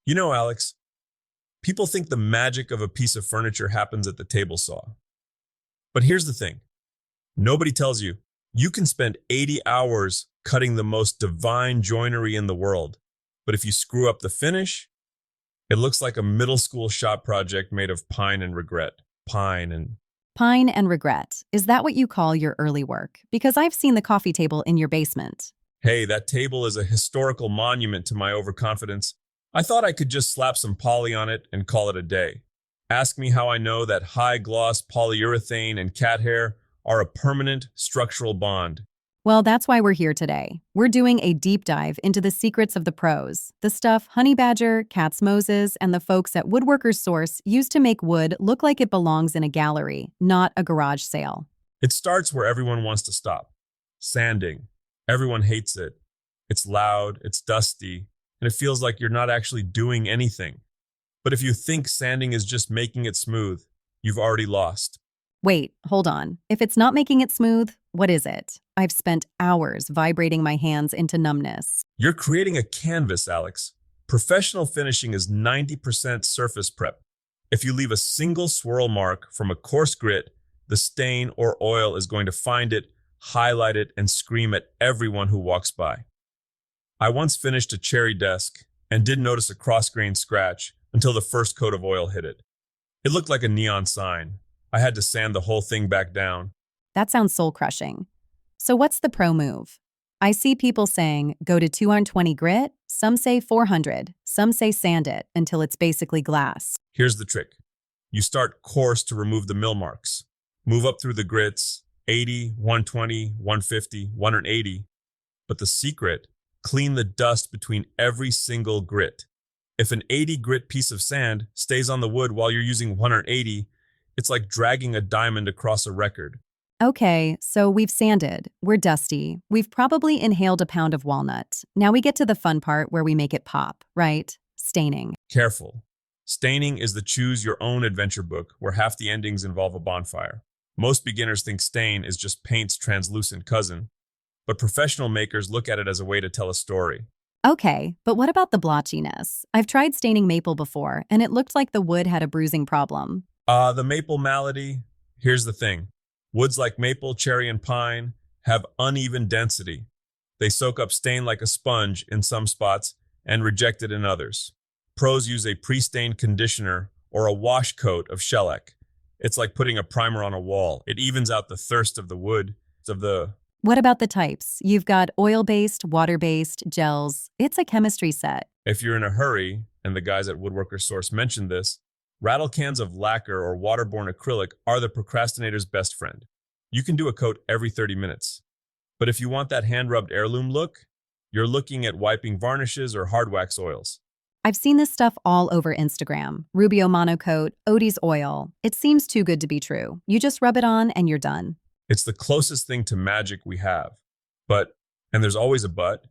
You know, Alex, people think the magic of a piece of furniture happens at the table saw. But here's the thing. Nobody tells you, you can spend 80 hours cutting the most divine joinery in the world. But if you screw up the finish, it looks like a middle school shop project made of pine and regret. Pine and regret. Is that what you call your early work? Because I've seen the coffee table in your basement. Hey, that table is a historical monument to my overconfidence. I thought I could just slap some poly on it and call it a day. Ask me how I know that high-gloss polyurethane and cat hair are a permanent structural bond. Well, that's why we're here today. We're doing a deep dive into the secrets of the pros, the stuff Honey Badger, Katz Moses, and the folks at Woodworkers Source use to make wood look like it belongs in a gallery, not a garage sale. It starts where everyone wants to stop. Sanding. Everyone hates it. It's loud, it's dusty, and it feels like you're not actually doing anything. But if you think sanding is just making it smooth, you've already lost. Wait, hold on. If it's not making it smooth, what is it? I've spent hours vibrating my hands into numbness. You're creating a canvas, Alex. Professional finishing is 90% surface prep. If you leave a single swirl mark from a coarse grit, the stain or oil is going to find it, highlight it, and scream at everyone who walks by. I once finished a cherry desk and didn't notice a cross-grained scratch until the first coat of oil hit it. It looked like a neon sign. I had to sand the whole thing back down. That sounds soul-crushing. So what's the pro move? I see people saying, go to 220 grit, some say 400, some say sand it until it's basically glass. Here's the trick. You start coarse to remove the mill marks. Move up through the grits, 80, 120, 150, 180. But the secret, clean the dust between every single grit. If an 80 grit piece of sand stays on the wood while you're using 180, it's like dragging a diamond across a record. Okay, so we've sanded, we're dusty, we've probably inhaled a pound of walnut. Now we get to the fun part where we make it pop, right? Staining. Careful. Staining is the choose your own adventure book where half the endings involve a bonfire. Most beginners think stain is just paint's translucent cousin, but professional makers look at it as a way to tell a story. Okay, but what about the blotchiness? I've tried staining maple before, and it looked like the wood had a bruising problem. The maple malady, here's the thing. Woods like maple, cherry, and pine have uneven density. They soak up stain like a sponge in some spots and reject it in others. Pros use a pre-stained conditioner or a wash coat of shellac. It's like putting a primer on a wall. It evens out the thirst of the wood, What about the types? You've got oil-based, water-based, gels. It's a chemistry set. If you're in a hurry, and the guys at Woodworkers Source mentioned this, rattle cans of lacquer or waterborne acrylic are the procrastinator's best friend. You can do a coat every 30 minutes. But if you want that hand-rubbed heirloom look, you're looking at wiping varnishes or hard wax oils. I've seen this stuff all over Instagram. Rubio Monocoat, Odie's oil. It seems too good to be true. You just rub it on and you're done. It's the closest thing to magic we have. But, and there's always a but,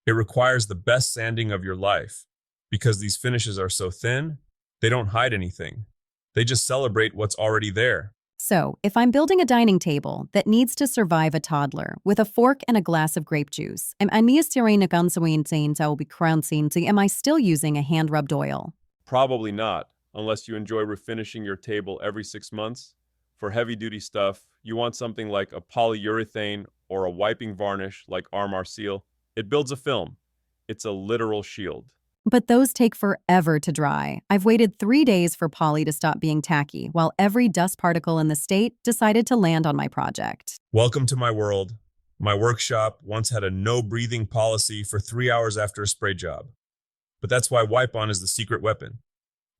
it requires the best sanding of your life. Because these finishes are so thin, they don't hide anything. They just celebrate what's already there. So, if I'm building a dining table that needs to survive a toddler with a fork and a glass of grape juice, am I still using a hand-rubbed oil? Probably not, unless you enjoy refinishing your table every 6 months. For heavy-duty stuff, you want something like a polyurethane or a wiping varnish like Armor Seal. It builds a film. It's a literal shield. But those take forever to dry. I've waited 3 days for poly to stop being tacky, while every dust particle in the state decided to land on my project. Welcome to my world. My workshop once had a no-breathing policy for 3 hours after a spray job. But that's why Wipe-On is the secret weapon.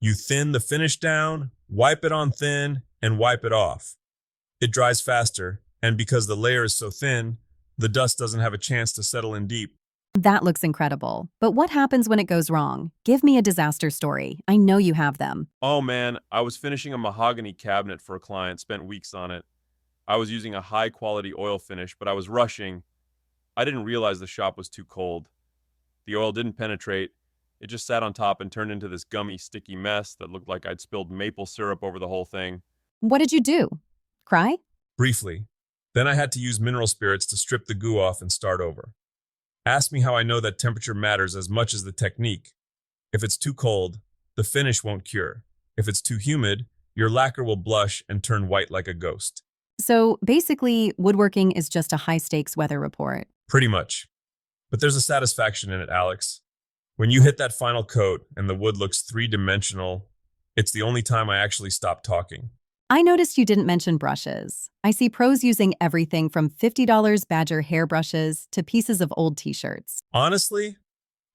You thin the finish down, wipe it on thin, and wipe it off. It dries faster, and because the layer is so thin, the dust doesn't have a chance to settle in deep. That looks incredible. But what happens when it goes wrong? Give me a disaster story. I know you have them. Oh man, I was finishing a mahogany cabinet for a client, spent weeks on it. I was using a high-quality oil finish, but I was rushing. I didn't realize the shop was too cold. The oil didn't penetrate. It just sat on top and turned into this gummy, sticky mess that looked like I'd spilled maple syrup over the whole thing. What did you do? Cry? Briefly. Then I had to use mineral spirits to strip the goo off and start over. Ask me how I know that temperature matters as much as the technique. If it's too cold, the finish won't cure. If it's too humid, your lacquer will blush and turn white like a ghost. So basically, woodworking is just a high stakes weather report. Pretty much. But there's a satisfaction in it, Alex. When you hit that final coat and the wood looks three-dimensional, it's the only time I actually stop talking. I noticed you didn't mention brushes. I see pros using everything from $50 Badger hairbrushes to pieces of old t-shirts. Honestly,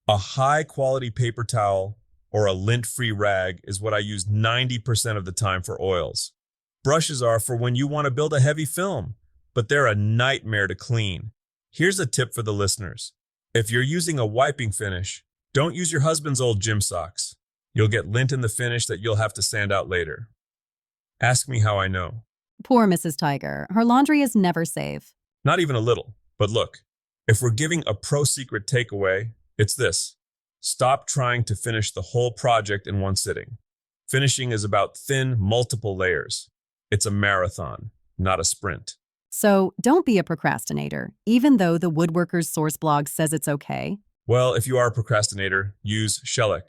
a high-quality paper towel or a lint-free rag is what I use 90% of the time for oils. Brushes are for when you want to build a heavy film, but they're a nightmare to clean. Here's a tip for the listeners. If you're using a wiping finish, don't use your husband's old gym socks. You'll get lint in the finish that you'll have to sand out later. Ask me how I know. Poor Mrs. Tiger. Her laundry is never safe. Not even a little. But look, if we're giving a pro secret takeaway, it's this. Stop trying to finish the whole project in one sitting. Finishing is about thin, multiple layers. It's a marathon, not a sprint. So don't be a procrastinator, even though the Woodworkers Source blog says it's okay. Well, if you are a procrastinator, use shellac.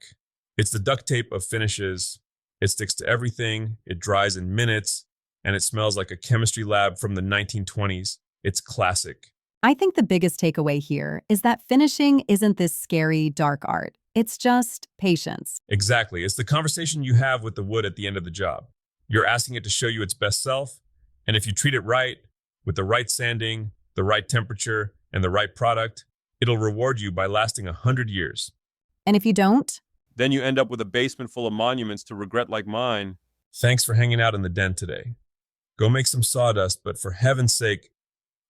It's the duct tape of finishes. It sticks to everything, it dries in minutes, and it smells like a chemistry lab from the 1920s. It's classic. I think the biggest takeaway here is that finishing isn't this scary, dark art. It's just patience. Exactly. It's the conversation you have with the wood at the end of the job. You're asking it to show you its best self, and if you treat it right, with the right sanding, the right temperature, and the right product, it'll reward you by lasting 100 years. And if you don't, Then you end up with a basement full of monuments to regret like mine. Thanks for hanging out in the den today. Go make some sawdust, but for heaven's sake,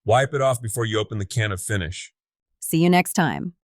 wipe it off before you open the can of finish. see you next time.